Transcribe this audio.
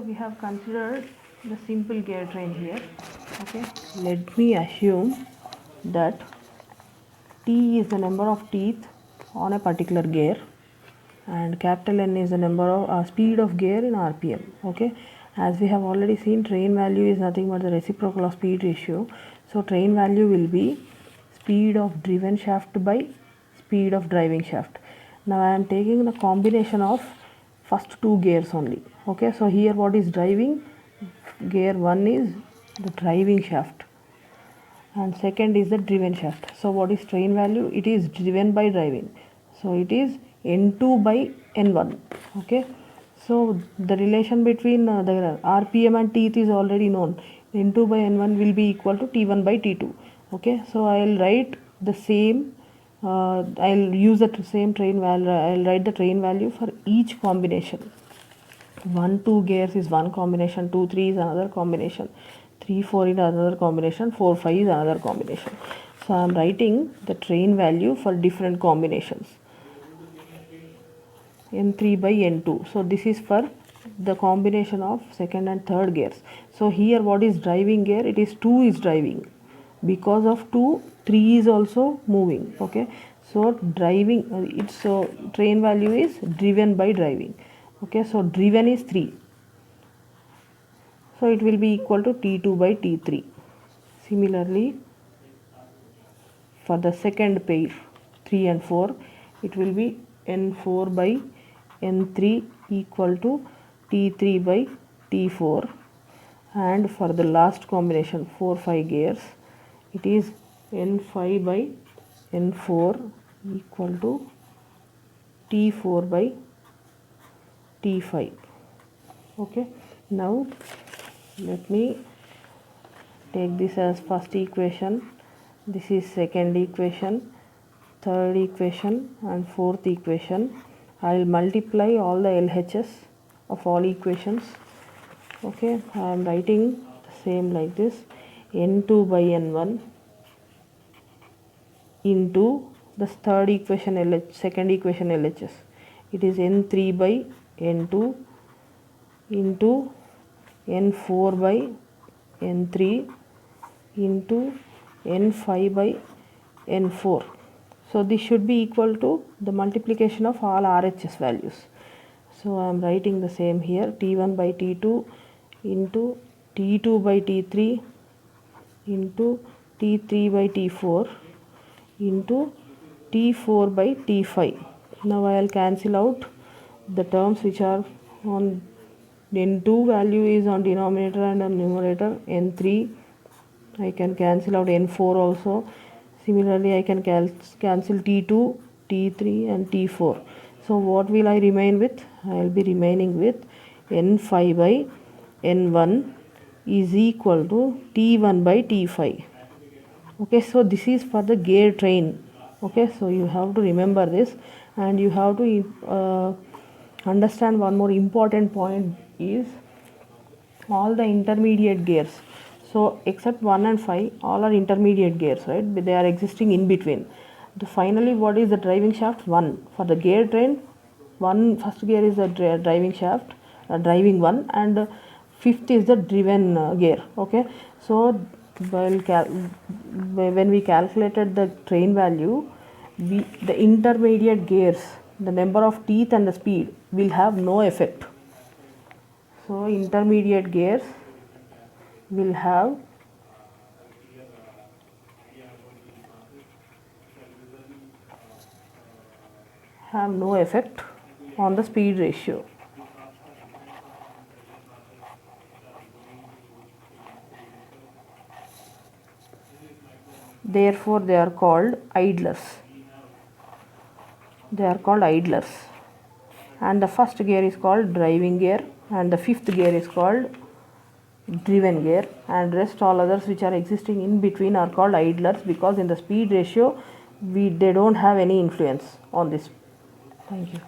we have considered the simple gear train here. Okay, let me assume that T is the number of teeth on a particular gear and capital N is the number of speed of gear in RPM. Okay, as we have already seen, train value is nothing but the reciprocal of speed ratio. So train value will be speed of driven shaft by speed of driving shaft. Now I am taking the combination of first two gears only. Okay, so here what is driving? Gear 1 is the driving shaft and second is the driven shaft. So what is train value? It is driven by driving, so it is N2 by N1. Okay, so the relation between the RPM and teeth is already known. N2 by N1 will be equal to T1 by T2. Okay, so I will write the same I'll use the same train value. I'll write the train value for each combination. 1 2 gears is one combination, 2 3 is another combination, 3 4 is another combination, 4 5 is another combination. So I am writing the train value for different combinations. N3 by N2. So this is for the combination of second and third gears. So here what is driving gear? It is 2 is driving. Because of 2, 3 is also moving. Okay, so driving it's so train value is driven by driving. Okay, so driven is 3, so it will be equal to T2 by T3. Similarly, for the second pair 3 and 4, it will be N4 by N3 equal to T3 by T4, and for the last combination 4 5 gears, it is N5 by N4 equal to T4 by T5. Okay, now let me take this as first equation, this is second equation, third equation and fourth equation. I will multiply all the LHS of all equations. Okay, I am writing the same like this: N2 by N1 into the third equation LH, second equation LHS, it is N3 by N2 into N4 by N3 into N5 by N4. So this should be equal to the multiplication of all RHS values. So I am writing the same here: T1 by T2 into T2 by T3 into T3 by T4 into T4 by T5. Now I will cancel out the terms which are on N2 value is on denominator and on numerator. N3 I can cancel out, N4 also. Similarly I can cancel T2, T3 and T4. So what will I remain with? I will be remaining with N5 by N1 is equal to T1 by T5. Okay, so this is for the gear train. Okay, so you have to remember this, and you have to understand one more important point is all the intermediate gears. So except 1 and 5, all are intermediate gears, right? But they are existing in between. So finally, what is the driving shaft? 1. For the gear train, first gear is the driving shaft, driving one, and fifth is the driven gear. Okay, so when we calculated the train value, the intermediate gears, the number of teeth and the speed will have no effect. So intermediate gears will have no effect on the speed ratio. Therefore they are called idlers. And the first gear is called driving gear and the fifth gear is called driven gear, and rest all others which are existing in between are called idlers, because in the speed ratio they don't have any influence on this. Thank you.